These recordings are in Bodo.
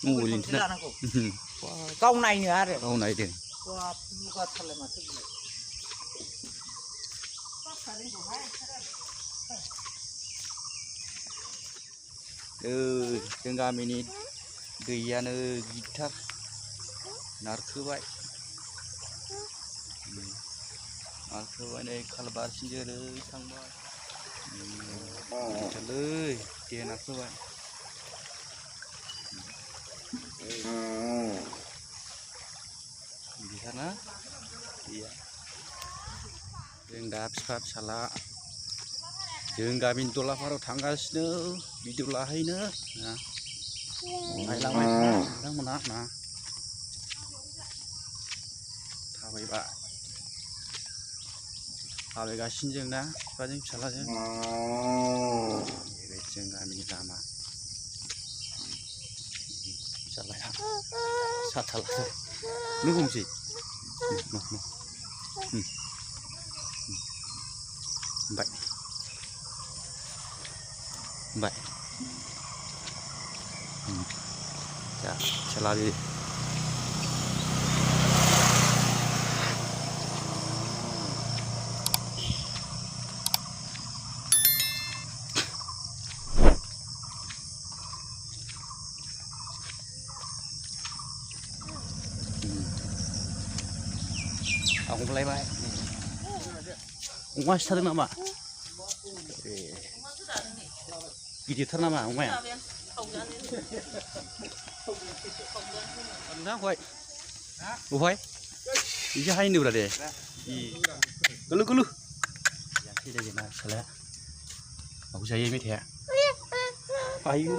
मुलिनिसो गावनायनो आरो गावनायदों गाथारलाय माथो जों गामिनि दैयानो गिदिरथार नारखोबाय नै खालबारसिंजों ओरै थांबाय दै नारखोबाय बिदिथारना दैया जों दा बिफा फिसाला जों गामिनि दलाफाराव थांगासिनो भिडिअ लाहैनो नायलांबाय नोंथांमोना ना थाबायगासिनो जों ना बिफाजों फिसालाजों जों गामिनि लामा फिसालाया साथा लादों नों हमसै जा फिसाला बे हमलायबाय अमा सिथारदों नामा गिदिरथार नामा अमाया नोंथां बहाय एसे हायनोब्रा दे गोलु गोलु फैलाय जोंना फिसालाया माखौ जायो मेथाइया आयु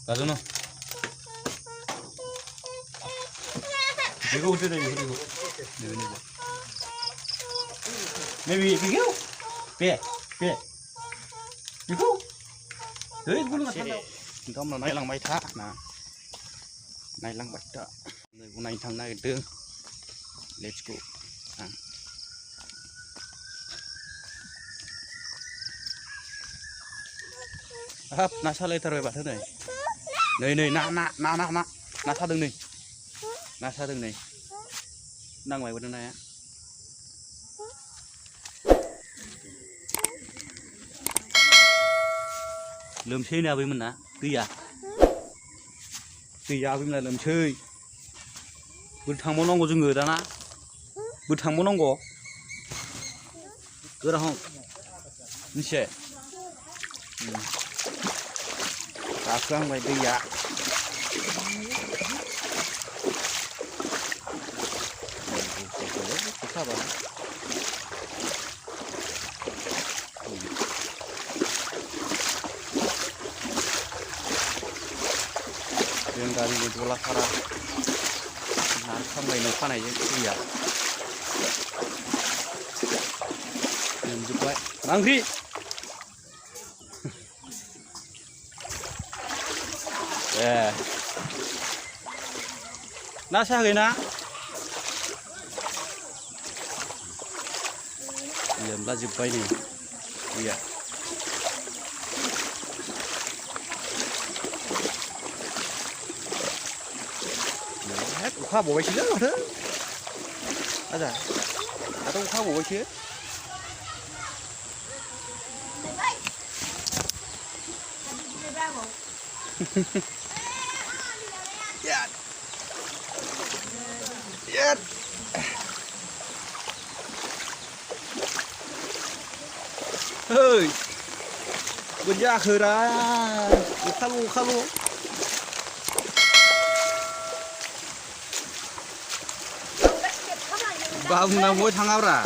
गाजोन बेखौ होदो बेखौ नोंथांमोना नायलांबाय था ना नायलांबाय था नैखौ नायनो थांनो नागिरदों लेट्स गो हाब ना सालायथारबाय माथो नै ना सादों नै नांबायबो नाया लोमसै आबैमोनना दैया आबैमोना लोमसै बोरै थांबावनांगौ जोङो दाना बोरै थांबावनांगौ गोराहां मिथिबाय गाखोहांबाय दैया जों गामिनि दलाफारा नारखांबाय न' खानायजों दैया लोमजोब्बाय मा ओंख्रि ना सायाखै ना लोमला जोब्बाय नै दैया अखा हाबावबायसोलै माथो आजा दाथ' अखा हाबावबायसो Hey, kerja keras, kalau bangun mau tangabra,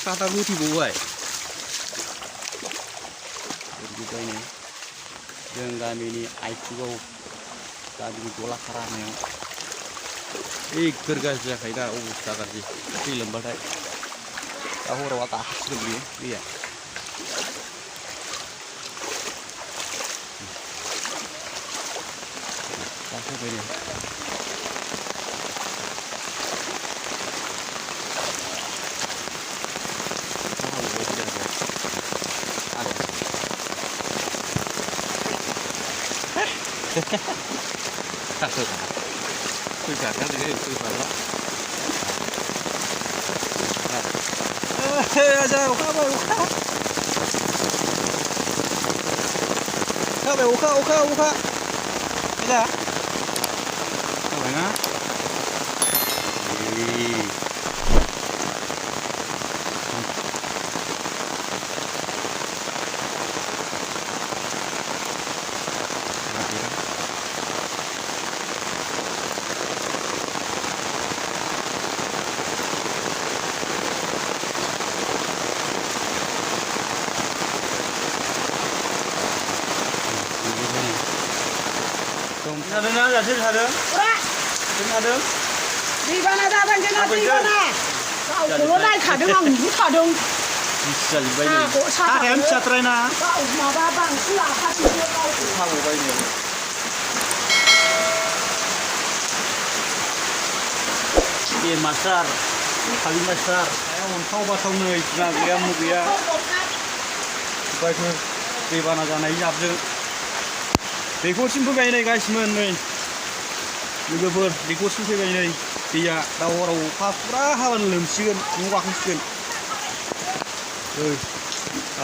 kata ruti buai. Juga ini, dengan kami ini IPO, kami tolak karannya. Kerja saja kaya usaha kerja, film badai. Tahu rawat lebih, iya. Apa ini? takut susah kan ini susah lah aja uka boy uka aja apa na Ada na ada sih ada. Ada. Di mana जादों जोंना दै बाना गावखौल' नायखादों आं नुखादों Bisa dibayar. Aku sabar. Kakek bisa traina. गाव माबा बांसिन लाखासैसो गावखौ Tahu bayarnya. Dia masar, kali masar. Saya untau batau nih, nggak gaya mu gaya. Baiklah, di mana जानाय जाबजों दैखरसिम फैबाय नै गासिमोन नै लोगोफोर दैखरसिम फैबाय नै दैया दा हराव अखा फुरा हाबानो लोमसिगोन न' गाखोसिगोन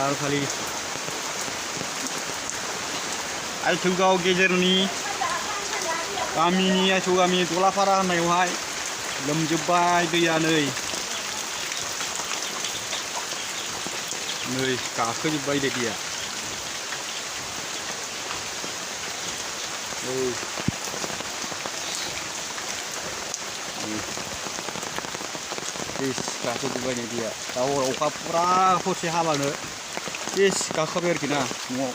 आरो खालि आइथुगाव गेजेरनि गामिनि आइथौ गामि दलापारा होननायावहाय लोमजोब्बाय दैया नै गाखोजोब्बाय दैया गाखोजोब्बाय नै दैया दा हराव अखा फुरा हरसे हाबानो गाखोबाय आरोखि ना न'आव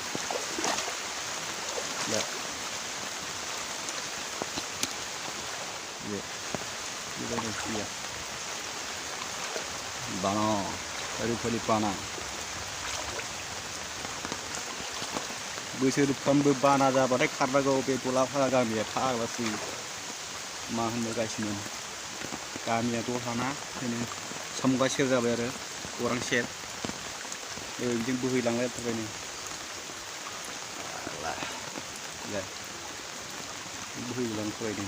बाना ओरैबायदि बाना बोसोरफ्रोमबो बाना जाबाथाय खारनांगौ बे दलापारा गामिया फाग्लासो मा होननो गासिनो गामिया दहाना ओंखायनो सामगा सेर जाबाय आरो गौरां सेर बिदिनो बोहैलांलाय थाबाय नै बोहैलांथाबाय नै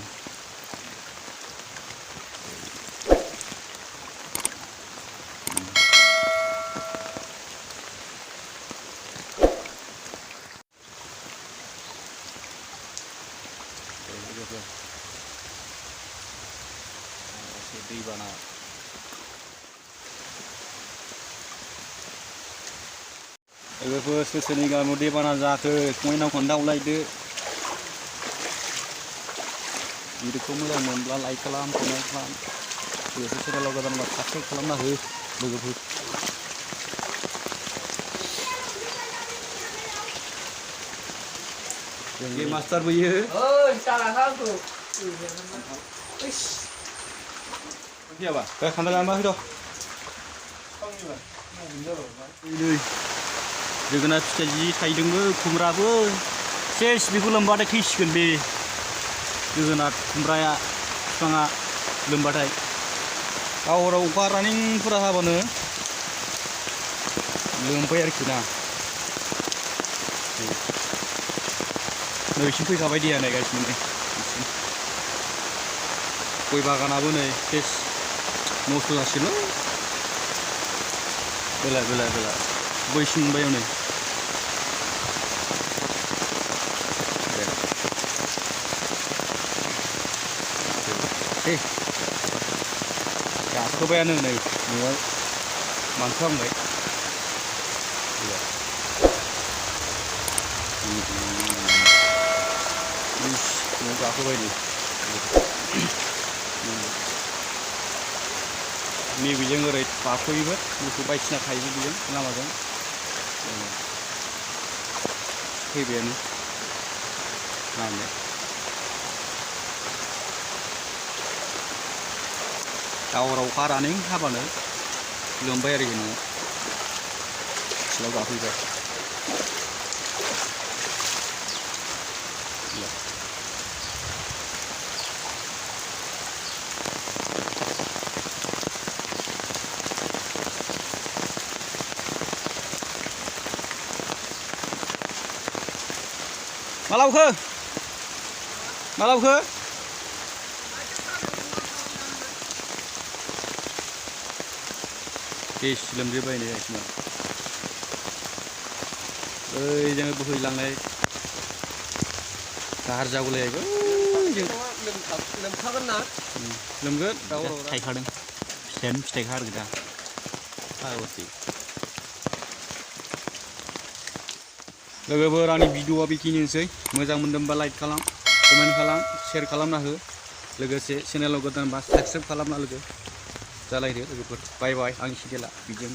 दैबाना लोगोफोर सोर सोरनि गामियाव दैबाना जाखो कमेन्टआव खोन्थाहरलायदो भिडिअखौ मोजां मोनब्ला लाइक खालाम कमेन्ट खालाम लोगोसे चेनेलाव गोदानबा साबस्क्राइब खालामना हो लोगोफोर जोंनि मास्टार बैयो Iya, kantor gambar itu. Ini जोगोनार फिथाइ जि थाइदोंबो खुमब्राबो सेस बेखौ लोमबाथाय थैसिगोन बे जोगोनार खुमब्राया बिफाङा लोमबाथाय हराव अखा रानिंफोरा हाबानो लोमबाय आरोखि ना नैसिम फैखाबाय दैया नै गासिनो नै गय बागानाबो नै सेस नस्थ' जासिगोन बेला बैसिं मोनबाय नै गाखोबायानो नै न'आव मानखोहांबाय न'आव गाखोबाय नै नैबेजों ओरै बारस'योबो मोसौ बायदिसिना थायोबो बेजों लामाजों फैबायानो नायनो दावराव अखा रानिं हाबानो लोमबाय आरोखि न'आव सिलाव गाफैबाय मा लाबोखो मा लाबोखो दै लोमजोब्बाय नै गासिबो ओइ जोङो बोहैलांनाय दाहार जागुलायबो लोमखागोन ना लोमगोन थाइखादों फिथाइयानो फिथाइखा आरो दा फाग्लासो लोगोफोर आंनि भिडिअआ बेखिनिसै मोजां मोनदोंबा लाइक खालाम कमेन्ट खालाम शेयार खालामना हो लोगोसे चेनेलाव गोदानबा साबस्क्राइब खालामना लोगो जालायदो लोगोफोर बाय बाय आंनि चेनेला बिदिनो